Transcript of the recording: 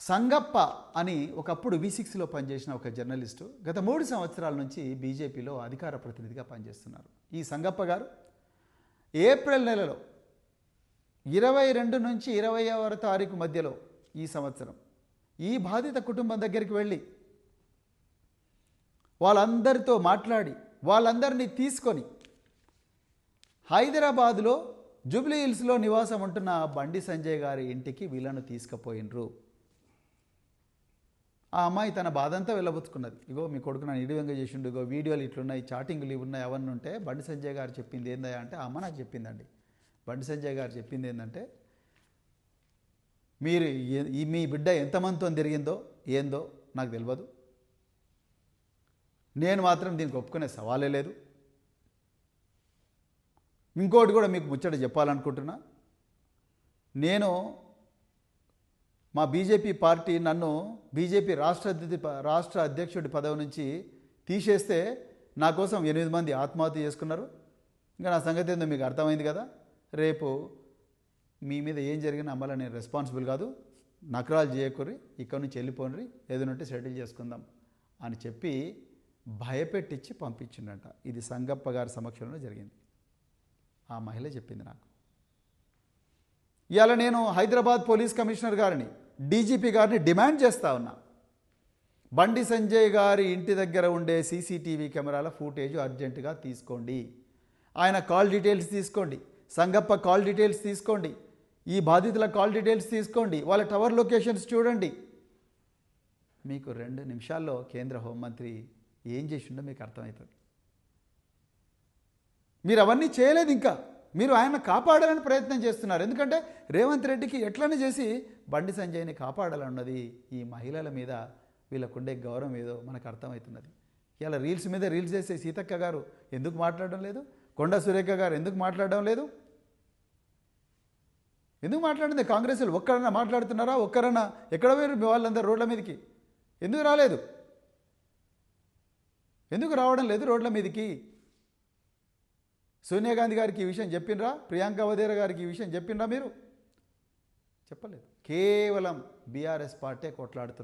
సంగప్ప అని ఒకప్పుడు V6లో పనిచేసిన ఒక జర్నలిస్టు గత 3 సంవత్సరాల నుంచి బీజేపీలో అధికార ప్రతినిధిగా పనిచేస్తున్నారు. ఈ సంగప్ప గారు ఏప్రిల్ నెలలో 22 నుంచి 20వ తారీఖు మధ్యలో ఈ సంవత్సరం ఈ బాధిత కుటుంబం దగ్గరికి వెళ్ళి వాళ్ళందరితో మాట్లాడి వాళ్ళందరినీ తీసుకొని హైదరాబాద్లో జూబ్లీ హిల్స్లో నివాసం ఉంటున్న బండి సంజయ్ గారి ఇంటికి వీళ్ళను తీసుకుపోయినరు. ఆ అమ్మాయి తన బాధంతా వెళ్ళబుచ్చుకున్నది. ఇగో మీ కొడుకు నన్ను ఇడివంగా చేసిండు, ఇగో వీడియోలు ఇట్లున్నాయి, చాటింగ్లు ఇవి ఉన్నాయి, అవన్నీ ఉంటే బండి సంజయ్ గారు చెప్పింది ఏందా అంటే ఆ అమ్మ నాకు చెప్పిందండి. బండి సంజయ్ గారు చెప్పింది ఏంటంటే, మీరు మీ బిడ్డ ఎంతమందితో తిరిగిందో ఏందో నాకు తెలియదు, నేను మాత్రం దీనికి ఒప్పుకునే సవాలే లేదు. ఇంకోటి కూడా మీకు ముచ్చట చెప్పాలనుకుంటున్నా, నేను మా బీజేపీ పార్టీ నన్ను బీజేపీ రాష్ట్ర అధ్యక్షుడి పదవి నుంచి తీసేస్తే నా కోసం 8 మంది ఆత్మహత్య చేసుకున్నారు. ఇంకా నా సంగతి ఏందో మీకు అర్థమైంది కదా. రేపు మీ మీద ఏం జరిగినా అమ్మలా నేను రెస్పాన్సిబుల్ కాదు, నకరాలు చేయకూరి, ఇక్కడి నుంచి వెళ్ళిపోండి, ఏదైనా సెటిల్ చేసుకుందాం అని చెప్పి భయపెట్టించి పంపించిండట. ఇది సంగప్ప గారి సమక్షంలో జరిగింది. ఆ మహిళ చెప్పింది నాకు. ఇవాళ నేను హైదరాబాద్ పోలీస్ కమిషనర్ గారిని, డీజీపీ గారిని డిమాండ్ చేస్తా ఉన్నా, బండి సంజయ్ గారి ఇంటి దగ్గర ఉండే సీసీటీవీ కెమెరాల ఫుటేజ్ అర్జెంటుగా తీసుకోండి, ఆయన కాల్ డీటెయిల్స్ తీసుకోండి, సంగప్ప కాల్ డీటెయిల్స్ తీసుకోండి, ఈ బాధితుల కాల్ డీటెయిల్స్ తీసుకోండి, వాళ్ళ టవర్ లొకేషన్స్ చూడండి. మీకు 2 నిమిషాల్లో కేంద్ర హోంమంత్రి ఏం చేసిండో మీకు అర్థమవుతుంది. మీరు అవన్నీ చేయలేదు, ఇంకా మీరు ఆయన కాపాడాలని ప్రయత్నం చేస్తున్నారు. ఎందుకంటే రేవంత్ రెడ్డికి ఎట్లనే చేసి బండి సంజయ్ని కాపాడాలన్నది ఈ మహిళల మీద వీళ్ళకుండే గౌరవం ఏదో మనకు అర్థమవుతున్నది. ఇలా రీల్స్ మీద రీల్స్ చేసే సీతక్క గారు ఎందుకు మాట్లాడడం లేదు, కొండా సురేఖ గారు ఎందుకు మాట్లాడడం లేదు, ఎందుకు మాట్లాడింది? కాంగ్రెస్లు ఒక్కరన్నా మాట్లాడుతున్నారా? ఒక్కరన్నా ఎక్కడ పోయారు మీ వాళ్ళందరూ రోడ్ల మీదకి? ఎందుకు రాలేదు? ఎందుకు రావడం లేదు రోడ్ల మీదకి? సోనియా గాంధీ గారికి ఈ విషయం చెప్పినరా? ప్రియాంక వధేరా గారికి ఈ విషయం చెప్పినరా? మీరు చెప్పలేదు. కేవలం బీఆర్ఎస్ పార్టీ కొట్లాడుతున్నారు.